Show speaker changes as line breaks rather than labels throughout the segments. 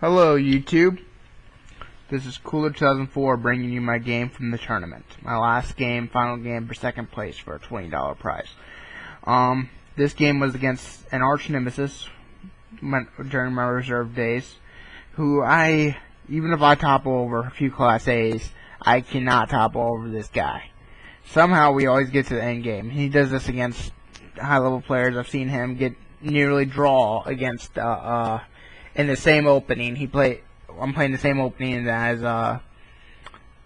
Hello YouTube, this is Cooler 2004 bringing you my game from the tournament. My last game, final game for second place for a $20 prize. This game was against an arch nemesis during my reserve days, who even if I topple over a few Class A's, I cannot topple over this guy. Somehow we always get to the end game. He does this against high level players. I've seen him get nearly draw against in the same opening. I'm playing the same opening as an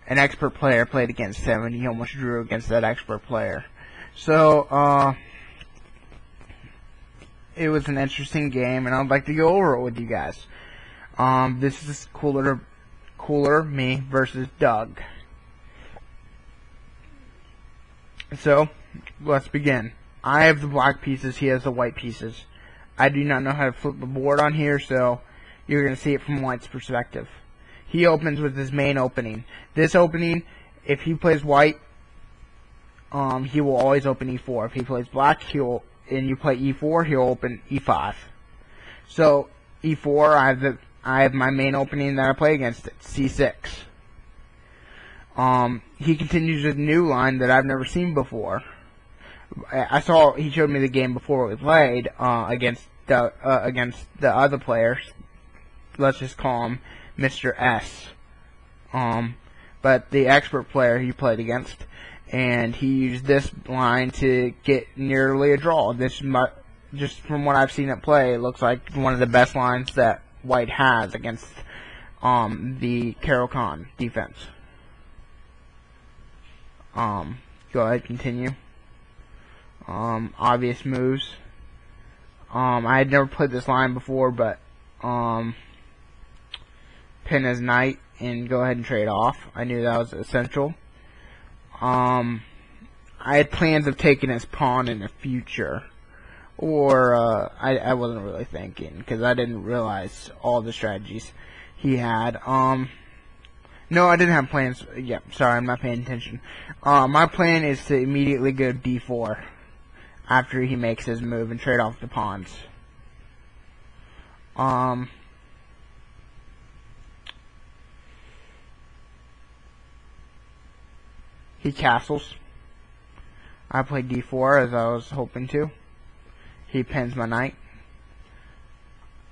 expert player played against him, and he almost drew against that expert player. So it was an interesting game, and I'd like to go over it with you guys. This is Cooler me versus Doug. So let's begin. I have the black pieces, he has the white pieces. I do not know how to flip the board on here, so you're going to see it from White's perspective. He opens with his main opening. This opening, if he plays white, he will always open e4. If he plays black, and you play e4, he'll open e5. So e4, I have my main opening that I play against it, c6. He continues with a new line that I've never seen before. He showed me the game before we played against the other players. Let's just call him Mr. S. But the expert player he played against, and he used this line to get nearly a draw. Just from what I've seen it play, it looks like one of the best lines that White has against the Carol Khan defense. Go ahead, continue. Obvious moves. I had never played this line before, but pin his knight and go ahead and trade off. I knew that was essential. I had plans of taking his pawn in the future, or I wasn't really thinking because I didn't realize all the strategies he had. No, I didn't have plans. Yeah, sorry, I'm not paying attention. My plan is to immediately go d4 after he makes his move and trade off the pawns. He castles. I played d4 as I was hoping to. He pins my knight.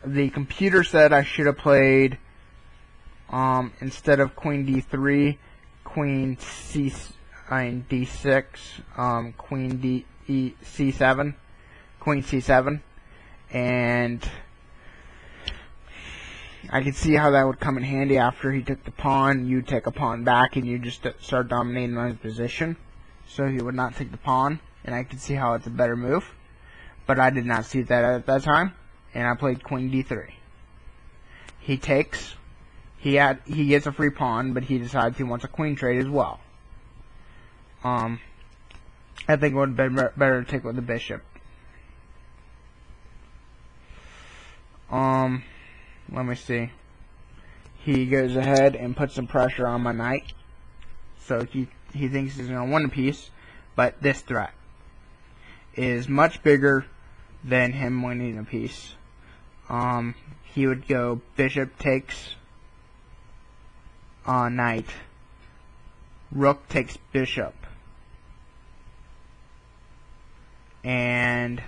The computer said I should have played instead of queen d3, queen d6, queen c7, queen c7, and I could see how that would come in handy after he took the pawn. You take a pawn back and you just start dominating on his position, so he would not take the pawn, and I could see how it's a better move, but I did not see that at that time, and I played queen d3. He takes. He gets a free pawn, but he decides he wants a queen trade as well. I think it would have been better to take with the bishop. Let me see. He goes ahead and puts some pressure on my knight. So he thinks he's going to win a piece, but this threat is much bigger than him winning a piece. He would go bishop takes knight. Rook takes bishop. And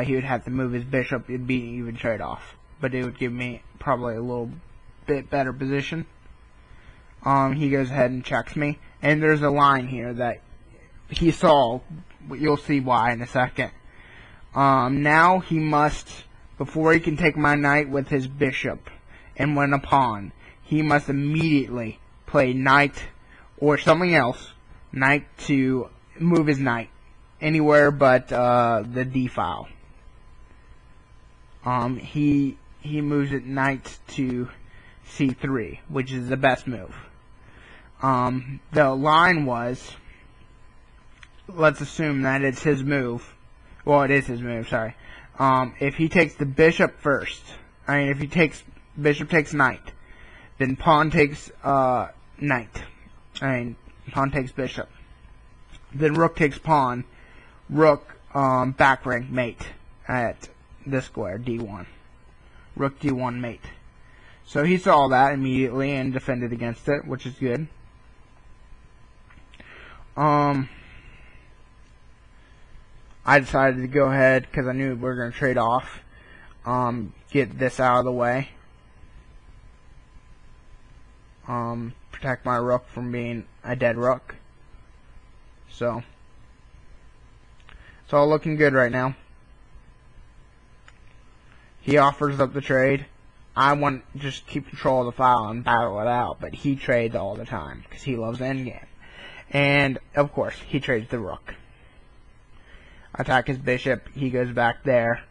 he would have to move his bishop. It'd be an even trade-off, but it would give me probably a little bit better position. He goes ahead and checks me, and there's a line here that he saw. You'll see why in a second. Now he must, before he can take my knight with his bishop and win a pawn, he must immediately play knight or something else, knight to move his knight anywhere but the d file. He moves it knight to c3, which is the best move. The line was, let's assume that it's his move. Well, it is his move, sorry. If he takes the bishop first, if he takes bishop takes knight, then pawn takes knight. Pawn takes bishop. Then rook takes pawn. Rook back rank mate at this square, d1. Rook d1 mate. So he saw that immediately and defended against it, which is good. I decided to go ahead because I knew we were going to trade off. Get this out of the way. Protect my rook from being a dead rook. So, it's all looking good right now. He offers up the trade. I want to just keep control of the file and battle it out, but he trades all the time because he loves the endgame. And, of course, he trades the rook. Attack his bishop. He goes back there.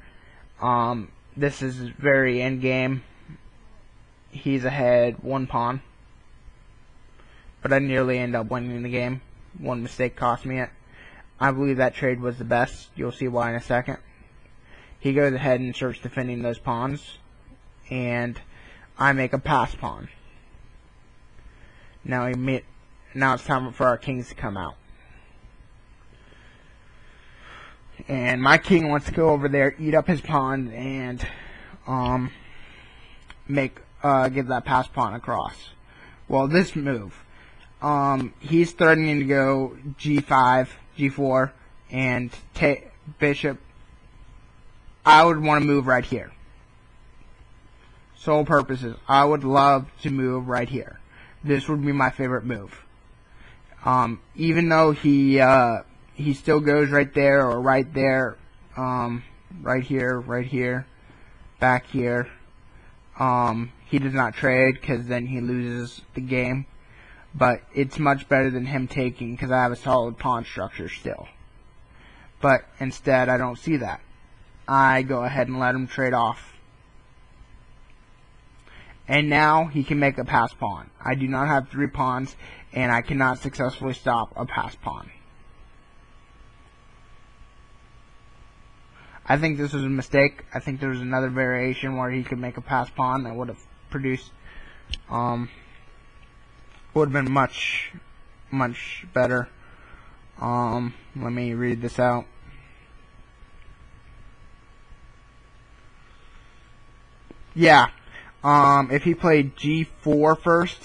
This is very endgame. He's ahead 1 pawn. But I nearly end up winning the game. One mistake cost me it. I believe that trade was the best. You'll see why in a second. He goes ahead and starts defending those pawns. And I make a pass pawn. Now it's time for our kings to come out. And my king wants to go over there, eat up his pawn, and give that pass pawn across. Well, this move, he's threatening to go g5, g4, and take bishop. I would want to move right here. Sole purposes, I would love to move right here. This would be my favorite move. Even though he still goes right there or right there, right here, back here. He does not trade because then he loses the game. But it's much better than him taking because I have a solid pawn structure still. But instead, I don't see that. I go ahead and let him trade off. And now he can make a pass pawn. I do not have 3 pawns, and I cannot successfully stop a pass pawn. I think this was a mistake. I think there was another variation where he could make a pass pawn that would have produced, would have been much better. Let me read this out. Yeah. If he played g4 first,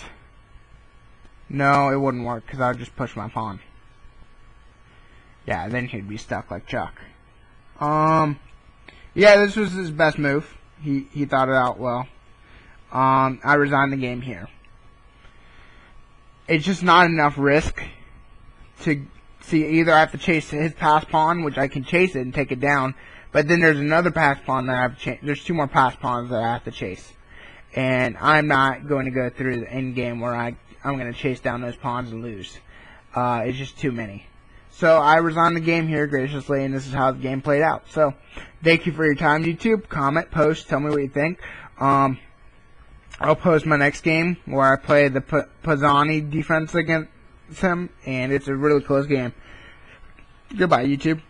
no, it wouldn't work because I would just push my pawn. Yeah, then he'd be stuck like Chuck. Yeah, this was his best move. He thought it out well. I resigned the game here. It's just not enough risk to see. Either I have to chase his pass pawn, which I can chase it and take it down, but then there's another pass pawn that I have to chase. There's 2 more pass pawns that I have to chase. And I'm not going to go through the end game where I'm going to chase down those pawns and lose. It's just too many. So I resigned the game here graciously, and this is how the game played out. So thank you for your time, YouTube. Comment, post, tell me what you think. I'll post my next game where I play the Pisani defense against him, and it's a really close game. Goodbye, YouTube.